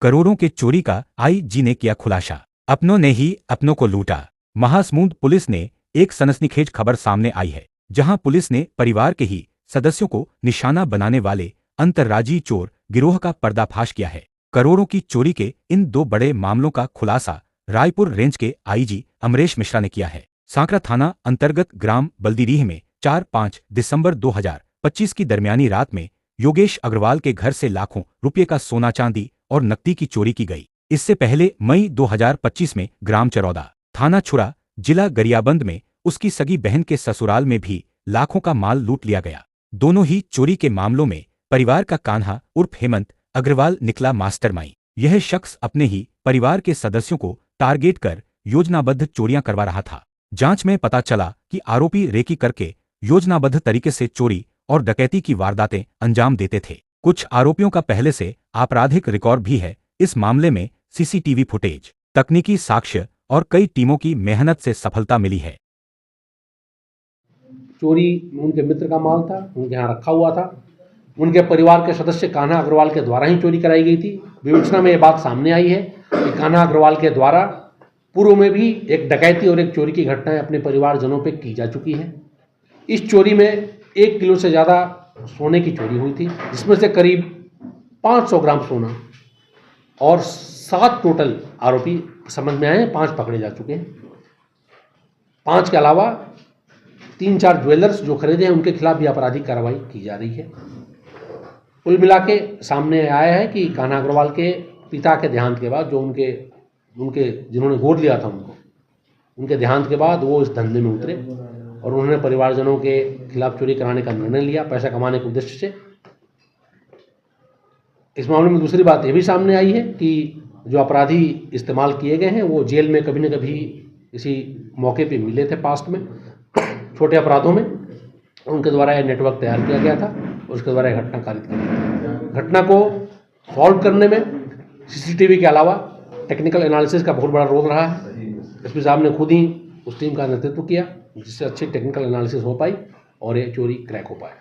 करोड़ों के चोरी का आईजी ने किया खुलासा। अपनों ने ही अपनों को लूटा। महासमुंद पुलिस ने एक सनसनीखेज खबर सामने आई है, जहां पुलिस ने परिवार के ही सदस्यों को निशाना बनाने वाले अंतर्राज्यीय चोर गिरोह का पर्दाफाश किया है। करोड़ों की चोरी के इन दो बड़े मामलों का खुलासा रायपुर रेंज के आईजी अमरेश मिश्रा ने किया है। सांकरा थाना अंतर्गत ग्राम बल्दीडीह में 4-5 दिसंबर 2025 की दरमियानी रात में योगेश अग्रवाल के घर से लाखों रुपये का सोना चांदी और नकदी की चोरी की गई। इससे पहले मई 2025 में ग्राम चरौदा, थाना छुरा, जिला गरियाबंद में उसकी सगी बहन के ससुराल में भी लाखों का माल लूट लिया गया। दोनों ही चोरी के मामलों में परिवार का कान्हा उर्फ हेमंत अग्रवाल निकला मास्टरमाइंड। यह शख्स अपने ही परिवार के सदस्यों को टारगेट कर योजनाबद्ध चोरियां करवा रहा था। जांच में पता चला कि आरोपी रेकी करके योजनाबद्ध तरीके से चोरी और डकैती की वारदातें अंजाम देते थे। कुछ आरोपियों का पहले से आपराधिक रिकॉर्ड भी है। इस मामले में सीसीटीवी फुटेज, तकनीकी साक्ष्य और कई टीमों की मेहनत से सफलता मिली है। चोरी उनके मित्र का माल था, उनके यहाँ रखा हुआ था। उनके परिवार के सदस्य कान्हा अग्रवाल के द्वारा ही चोरी कराई गई थी। विवेचना में ये बात सामने आई है कि कान्हा अग्रवाल के द्वारा पूर्व में भी एक डकैती और एक चोरी की घटनाएं अपने परिवारजनों पे की जा चुकी है। इस चोरी में 1 किलो से ज़्यादा सोने की चोरी हुई थी, जिसमें से करीब 500 ग्राम सोना और 7 टोटल आरोपी समझ में आए हैं। 5 पकड़े जा चुके हैं। 5 के अलावा 3-4 ज्वेलर्स जो खरीदे हैं उनके खिलाफ भी आपराधिक कार्रवाई की जा रही है। कुल मिला के सामने आया है कि कान्हा अग्रवाल के पिता के देहांत के बाद जो उनके जिन्होंने गोद लिया था उनके देहांत के बाद वो इस धंधे में उतरे और उन्होंने परिवारजनों के खिलाफ चोरी कराने का निर्णय लिया पैसा कमाने के उद्देश्य से। इस मामले में दूसरी बात ये भी सामने आई है कि जो अपराधी इस्तेमाल किए गए हैं वो जेल में कभी न कभी इसी मौके पे मिले थे पास्ट में छोटे अपराधों में। उनके द्वारा यह नेटवर्क तैयार किया गया था और उसके द्वारा यह घटना कारित की गई। घटना को सॉल्व करने में सीसीटीवी के अलावा टेक्निकल एनालिसिस का बहुत बड़ा रोल रहा है। एसपी साहब ने खुद ही उस टीम का नेतृत्व किया जिससे अच्छी टेक्निकल एनालिसिस हो पाई और ये चोरी क्रैक हो पाए।